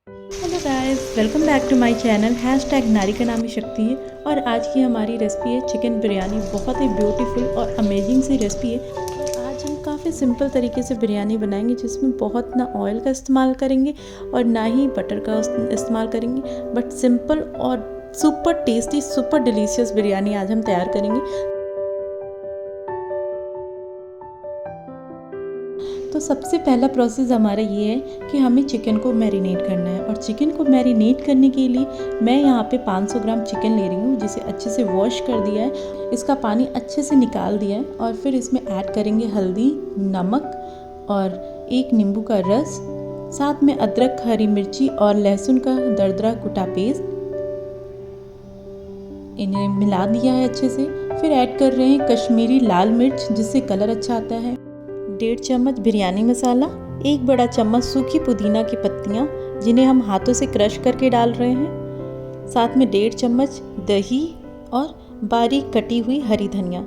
Hello guys, welcome back to my channel नारी का नाम ही शक्ति है। और आज की हमारी रेसिपी है चिकन बिरयानी। बहुत ही ब्यूटीफुल और अमेजिंग सी रेसिपी है। और आज हम काफ़ी सिंपल तरीके से बिरयानी बनाएंगे, जिसमें बहुत ना ऑयल का इस्तेमाल करेंगे और ना ही बटर का इस्तेमाल करेंगे, बट सिंपल और super tasty, super delicious biryani आज हम तैयार करेंगे। तो सबसे पहला प्रोसेस हमारा ये है कि हमें चिकन को मैरिनेट करना है। और चिकन को मैरिनेट करने के लिए मैं यहाँ पे 500 ग्राम चिकन ले रही हूँ, जिसे अच्छे से वॉश कर दिया है, इसका पानी अच्छे से निकाल दिया है। और फिर इसमें ऐड करेंगे हल्दी, नमक और 1 नींबू का रस, साथ में अदरक, हरी मिर्ची और लहसुन का दरदरा कुटा पेस्ट। इन्हें मिला दिया है अच्छे से। फिर ऐड कर रहे हैं कश्मीरी लाल मिर्च, जिससे कलर अच्छा आता है। 1.5 चम्मच बिरयानी मसाला, 1 बड़ा चम्मच सूखी पुदीना की पत्तियाँ, जिन्हें हम हाथों से क्रश करके डाल रहे हैं। साथ में 1.5 चम्मच दही और बारीक कटी हुई हरी धनिया।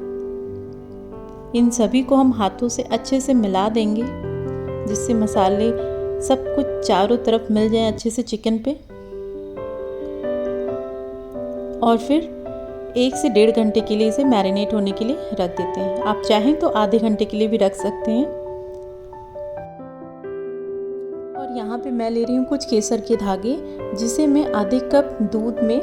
इन सभी को हम हाथों से अच्छे से मिला देंगे, जिससे मसाले सब कुछ चारों तरफ मिल जाए अच्छे से चिकन पे। और फिर 1 से 1.5 घंटे के लिए इसे मैरिनेट होने के लिए रख देते हैं। आप चाहें तो आधे घंटे के लिए भी रख सकते हैं। और यहाँ पे मैं ले रही हूँ कुछ केसर के धागे, जिसे मैं आधे कप दूध में,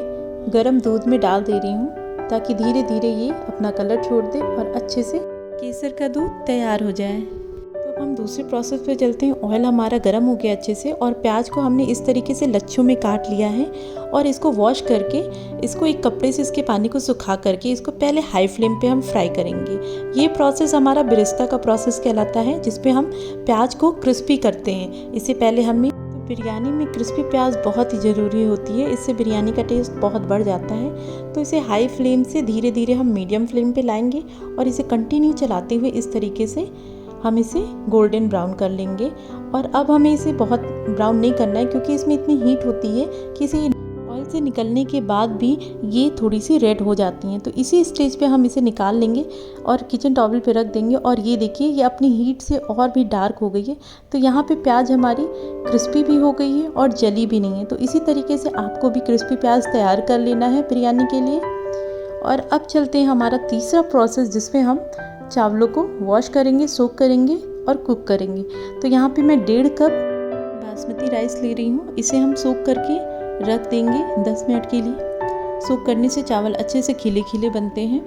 गर्म दूध में डाल दे रही हूँ, ताकि धीरे धीरे ये अपना कलर छोड़ दे और अच्छे से केसर का दूध तैयार हो जाए। तो हम दूसरे प्रोसेस पे चलते हैं। ऑयल हमारा गर्म हो गया अच्छे से, और प्याज को हमने इस तरीके से लच्छों में काट लिया है। और इसको वॉश करके, इसको एक कपड़े से इसके पानी को सुखा करके, इसको पहले हाई फ्लेम पे हम फ्राई करेंगे। ये प्रोसेस हमारा बिरिस्ता का प्रोसेस कहलाता है, जिसपे हम प्याज को क्रिस्पी करते हैं। इससे पहले हमें बिरयानी में क्रिस्पी प्याज बहुत ही ज़रूरी होती है, इससे बिरयानी का टेस्ट बहुत बढ़ जाता है। तो इसे हाई फ्लेम से धीरे धीरे हम मीडियम फ्लेम पे लाएंगे, और इसे कंटिन्यू चलाते हुए इस तरीके से हम इसे गोल्डन ब्राउन कर लेंगे। और अब हमें इसे बहुत ब्राउन नहीं करना है, क्योंकि इसमें इतनी हीट होती है कि इसे ऑयल से निकलने के बाद भी ये थोड़ी सी रेड हो जाती हैं। तो इसी स्टेज पे हम इसे निकाल लेंगे और किचन टॉवल पे रख देंगे। और ये देखिए, ये अपनी हीट से और भी डार्क हो गई है। तो यहाँ पे प्याज हमारी क्रिस्पी भी हो गई है और जली भी नहीं है। तो इसी तरीके से आपको भी क्रिस्पी प्याज तैयार कर लेना है बिरयानी के लिए। और अब चलते हैं हमारा तीसरा प्रोसेस, जिसमें हम चावलों को वॉश करेंगे, सोक करेंगे और कुक करेंगे। तो यहाँ पे मैं 1.5 कप बासमती राइस ले रही हूँ। इसे हम सोक करके रख देंगे 10 मिनट के लिए। सोक करने से चावल अच्छे से खिले खिले बनते हैं।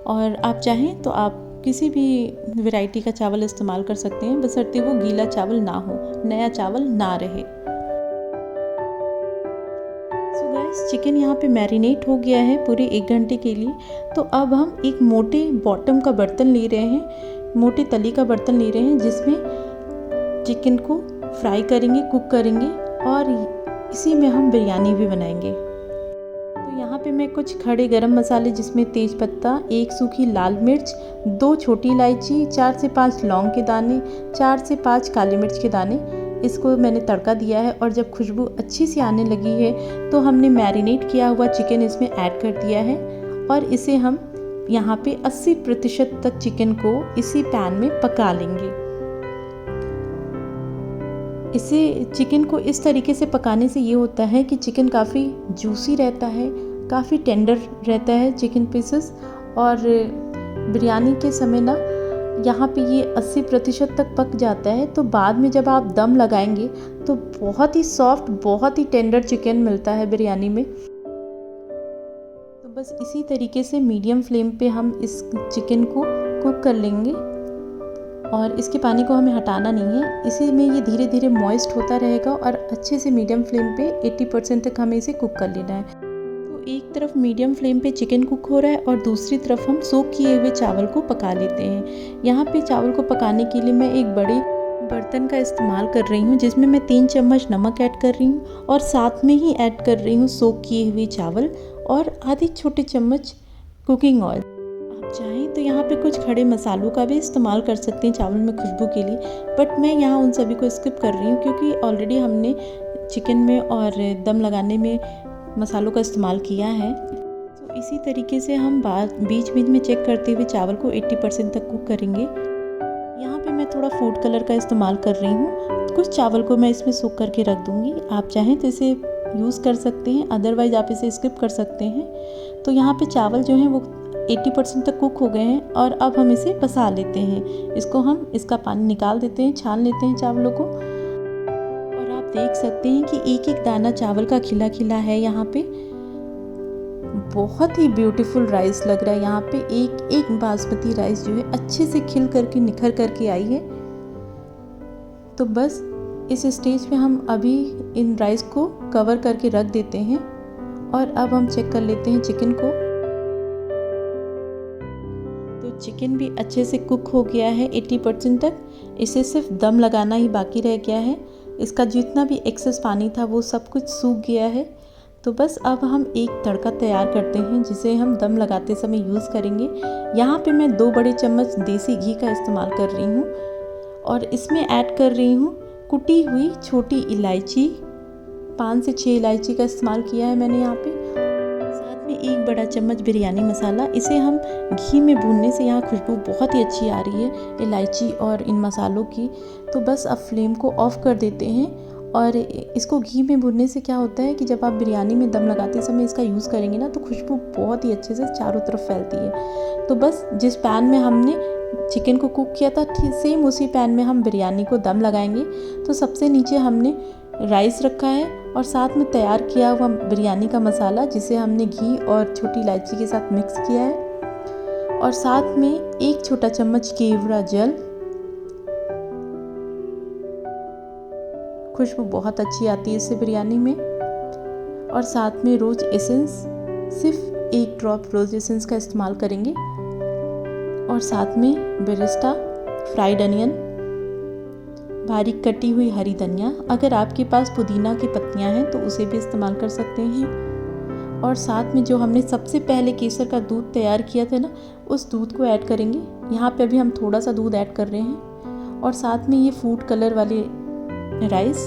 और आप चाहें तो आप किसी भी वैरायटी का चावल इस्तेमाल कर सकते हैं, बशर्ते वो गीला चावल ना हो, नया चावल ना रहे। सो गाइस, चिकन यहाँ पे मैरिनेट हो गया है पूरे 1 घंटे के लिए। तो अब हम एक मोटे बॉटम का बर्तन ले रहे हैं, मोटे तली का बर्तन ले रहे हैं, जिसमें चिकन को फ्राई करेंगे, कुक करेंगे, और इसी में हम बिरयानी भी बनाएंगे। तो यहाँ पे मैं कुछ खड़े गरम मसाले, जिसमें तेज पत्ता, 1 सूखी लाल मिर्च, 2 छोटी इलायची, 4 से 5 लौंग के दाने, 4 से 5 काली मिर्च के दाने, इसको मैंने तड़का दिया है। और जब खुशबू अच्छी सी आने लगी है, तो हमने मैरिनेट किया हुआ चिकन इसमें ऐड कर दिया है। और इसे हम यहाँ पे 80% तक चिकन को इसी पैन में पका लेंगे। इसे चिकन को इस तरीके से पकाने से ये होता है कि चिकन काफ़ी जूसी रहता है, काफ़ी टेंडर रहता है चिकन पीसेस। और बिरयानी के समय ना यहाँ पे ये 80% तक पक जाता है। तो बाद में जब आप दम लगाएंगे, तो बहुत ही सॉफ्ट, बहुत ही टेंडर चिकन मिलता है बिरयानी में। तो बस इसी तरीके से मीडियम फ्लेम पे हम इस चिकन को कुक कर लेंगे। और इसके पानी को हमें हटाना नहीं है, इसी में ये धीरे धीरे मॉइस्ट होता रहेगा। और अच्छे से मीडियम फ्लेम पे 80% तक हमें इसे कुक कर लेना है। एक तरफ मीडियम फ्लेम पे चिकन कुक हो रहा है, और दूसरी तरफ हम सोक किए हुए चावल को पका लेते हैं। यहाँ पे चावल को पकाने के लिए मैं एक बड़े बर्तन का इस्तेमाल कर रही हूँ, जिसमें मैं 3 चम्मच नमक ऐड कर रही हूँ, और साथ में ही ऐड कर रही हूँ सोक किए हुए चावल, और आधे छोटे चम्मच कुकिंग ऑयल। आप चाहें तो यहाँ पे कुछ खड़े मसालों का भी इस्तेमाल कर सकते हैं चावल में खुशबू के लिए, बट मैं यहाँ उन सभी को स्किप कर रही हूँ, क्योंकि ऑलरेडी हमने चिकन में और दम लगाने में मसालों का इस्तेमाल किया है। तो इसी तरीके से हम बीच बीच में चेक करते हुए चावल को 80% तक कुक करेंगे। यहाँ पे मैं थोड़ा फूड कलर का इस्तेमाल कर रही हूँ। कुछ चावल को मैं इसमें सोख करके रख दूँगी। आप चाहें तो इसे यूज़ कर सकते हैं, अदरवाइज़ आप इसे स्किप कर सकते हैं। तो यहाँ पे चावल जो हैं वो 80% तक कुक हो गए हैं और अब हम इसे पसा लेते हैं। इसका पानी निकाल देते हैं, छान लेते हैं चावलों को। और आप देख सकते हैं कि एक एक दाना चावल का खिला खिला है। यहाँ पे बहुत ही ब्यूटीफुल राइस लग रहा है। यहाँ पे एक एक बासमती राइस जो है अच्छे से खिल करके निखर करके आई है। तो बस इस स्टेज पे हम अभी इन राइस को कवर करके रख देते हैं और अब हम चेक कर लेते हैं चिकन को। तो चिकन भी अच्छे से कुक हो गया है 80% तक। इसे सिर्फ दम लगाना ही बाकी रह गया है। इसका जितना भी एक्सेस पानी था वो सब कुछ सूख गया है। तो बस अब हम एक तड़का तैयार करते हैं जिसे हम दम लगाते समय यूज़ करेंगे। यहाँ पे मैं 2 बड़े चम्मच देसी घी का इस्तेमाल कर रही हूँ और इसमें ऐड कर रही हूँ कुटी हुई छोटी इलायची। 5 से 6 इलायची का इस्तेमाल किया है मैंने यहाँ पे। साथ में 1 बड़ा चम्मच बिरयानी मसाला। इसे हम घी में भूनने से यहाँ खुशबू बहुत ही अच्छी आ रही है इलायची और इन मसालों की। तो बस अब फ्लेम को ऑफ़ कर देते हैं। और इसको घी में भुनने से क्या होता है कि जब आप बिरयानी में दम लगाते समय इसका यूज़ करेंगे ना तो खुशबू बहुत ही अच्छे से चारों तरफ फैलती है। तो बस जिस पैन में हमने चिकन को कुक किया था सेम उसी पैन में हम बिरयानी को दम लगाएंगे। तो सबसे नीचे हमने राइस रखा है और साथ में तैयार किया हुआ बिरयानी का मसाला जिसे हमने घी और छोटी इलायची के साथ मिक्स किया है। और साथ में 1 छोटा चम्मच केवड़ा जल। खुशबू बहुत अच्छी आती है इससे बिरयानी में। और साथ में रोज़ एसेंस, सिर्फ 1 ड्रॉप रोज़ एसेंस का इस्तेमाल करेंगे। और साथ में बेरेस्ता, फ्राइड अनियन, बारीक कटी हुई हरी धनिया। अगर आपके पास पुदीना की पत्तियां हैं तो उसे भी इस्तेमाल कर सकते हैं। और साथ में जो हमने सबसे पहले केसर का दूध तैयार किया था ना, उस दूध को ऐड करेंगे। यहाँ पे अभी हम थोड़ा सा दूध ऐड कर रहे हैं। और साथ में ये फूड कलर वाले राइस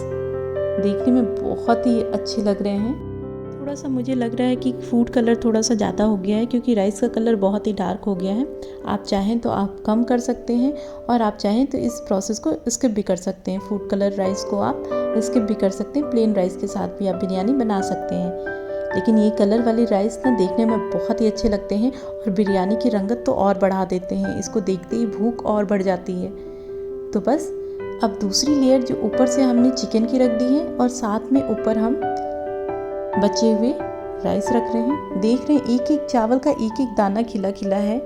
देखने में बहुत ही अच्छे लग रहे हैं। थोड़ा सा मुझे लग रहा है कि फूड कलर थोड़ा सा ज़्यादा हो गया है क्योंकि राइस का कलर बहुत ही डार्क हो गया है। आप चाहें तो आप कम कर सकते हैं और आप चाहें तो इस प्रोसेस को स्किप भी कर सकते हैं। फूड कलर राइस को आप स्किप भी कर सकते हैं। प्लेन राइस के साथ भी आप बिरयानी बना सकते हैं। लेकिन ये कलर वाले राइस ना देखने में बहुत ही अच्छे लगते हैं और बिरयानी की रंगत तो और बढ़ा देते हैं। इसको देखते ही भूख और बढ़ जाती है। तो बस अब दूसरी लेयर जो ऊपर से हमने चिकन की रख दी है और साथ में ऊपर हम बचे हुए राइस रख रहे हैं। देख रहे हैं एक एक चावल का एक एक दाना खिला खिला है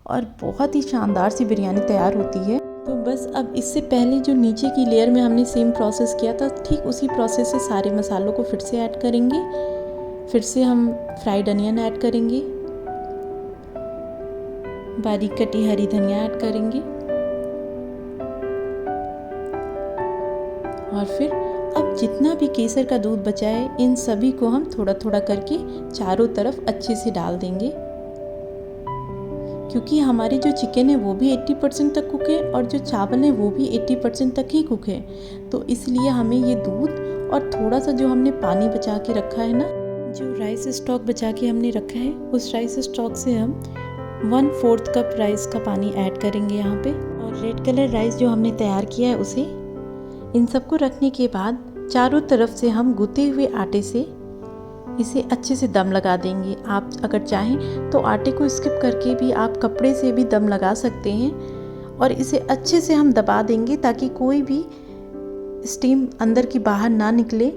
और बहुत ही शानदार सी बिरयानी तैयार होती है। तो बस अब इससे पहले जो नीचे की लेयर में हमने सेम प्रोसेस किया था, ठीक उसी प्रोसेस से सारे मसालों को फिर से ऐड करेंगे। फिर से हम फ्राइड अनियन ऐड करेंगे, बारीक कटी हरी धनिया ऐड करेंगे और फिर अब जितना भी केसर का दूध बचा है इन सभी को हम थोड़ा थोड़ा करके चारों तरफ अच्छे से डाल देंगे। क्योंकि हमारी जो चिकन है वो भी 80% तक कुक है और जो चावल है वो भी 80% तक ही कुक है। तो इसलिए हमें ये दूध और थोड़ा सा जो हमने पानी बचा के रखा है ना, जो राइस स्टॉक बचा के हमने रखा है, उस राइस स्टॉक से हम 1/4 कप राइस का पानी ऐड करेंगे यहाँ पे। और रेड कलर राइस जो हमने तैयार किया है उसे इन सबको रखने के बाद चारों तरफ से हम गूथे हुए आटे से इसे अच्छे से दम लगा देंगे। आप अगर चाहें तो आटे को स्किप करके भी आप कपड़े से भी दम लगा सकते हैं और इसे अच्छे से हम दबा देंगे ताकि कोई भी स्टीम अंदर की बाहर ना निकले।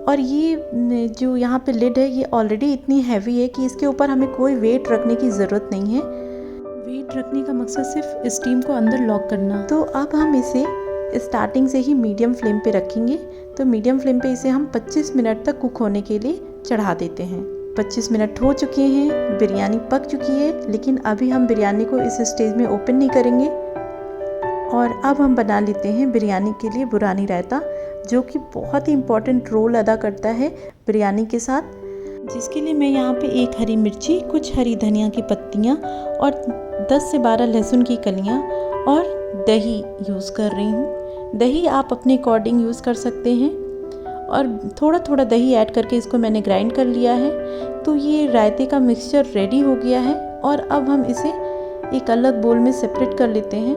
और ये जो यहाँ पे लिड है ये ऑलरेडी इतनी हैवी है कि इसके ऊपर हमें कोई वेट रखने की ज़रूरत नहीं है। वेट रखने का मकसद सिर्फ स्टीम को अंदर लॉक करना। तो अब हम इसे स्टार्टिंग से ही मीडियम फ्लेम पे रखेंगे। तो मीडियम फ्लेम पे इसे हम 25 मिनट तक कुक होने के लिए चढ़ा देते हैं। 25 मिनट हो चुके हैं, बिरयानी पक चुकी है, लेकिन अभी हम बिरयानी को इस स्टेज में ओपन नहीं करेंगे। और अब हम बना लेते हैं बिरयानी के लिए बुरानी रायता, जो कि बहुत ही इम्पोर्टेंट रोल अदा करता है बिरयानी के साथ। जिसके लिए मैं यहाँ पे 1 हरी मिर्ची, कुछ हरी धनिया की पत्तियाँ और 10 से 12 लहसुन की कलियाँ और दही यूज़ कर रही हूँ। दही आप अपने अकॉर्डिंग यूज़ कर सकते हैं और थोड़ा थोड़ा दही ऐड करके इसको मैंने ग्राइंड कर लिया है। तो ये रायते का मिक्सचर रेडी हो गया है और अब हम इसे एक अलग बोल में सेपरेट कर लेते हैं।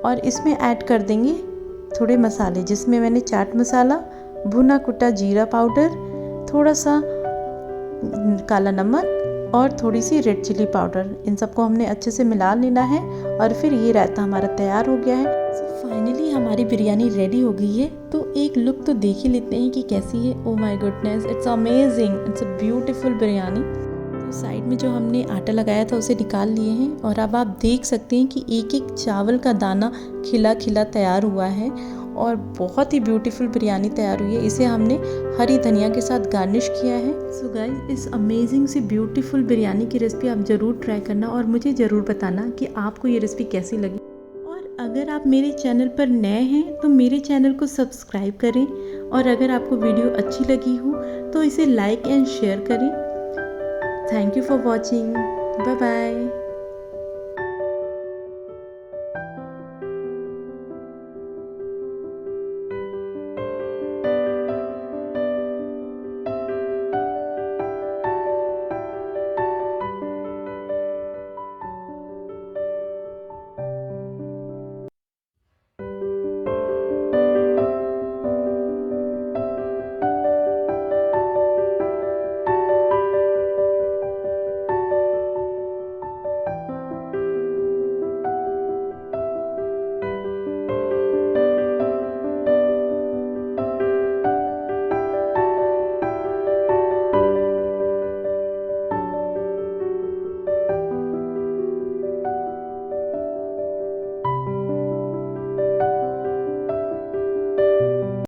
और इसमें ऐड कर देंगे थोड़े मसाले, जिसमें मैंने चाट मसाला, भुना कुटा जीरा पाउडर, थोड़ा सा काला नमक और थोड़ी सी रेड चिली पाउडर। इन सबको हमने अच्छे से मिला लेना है और फिर ये रायता हमारा तैयार हो गया है। फाइनली हमारी बिरयानी रेडी हो गई है। तो एक लुक तो देख ही लेते हैं कि कैसी है। Oh my goodness, it's amazing, it's a beautiful biryani. तो साइड में जो हमने आटा लगाया था उसे निकाल लिए हैं और अब आप देख सकते हैं कि एक एक चावल का दाना खिला खिला तैयार हुआ है और बहुत ही ब्यूटीफुल बिरयानी तैयार हुई है। इसे हमने हरी धनिया के साथ गार्निश किया है। सो गाइस, इस अमेजिंग सी ब्यूटीफुल बिरयानी की रेसिपी आप ज़रूर ट्राई करना और मुझे ज़रूर बताना कि आपको ये रेसिपी कैसी लगी। और अगर आप मेरे चैनल पर नए हैं तो मेरे चैनल को सब्सक्राइब करें और अगर आपको वीडियो अच्छी लगी हो तो इसे लाइक एंड शेयर करें। Thank you for watching. Bye bye.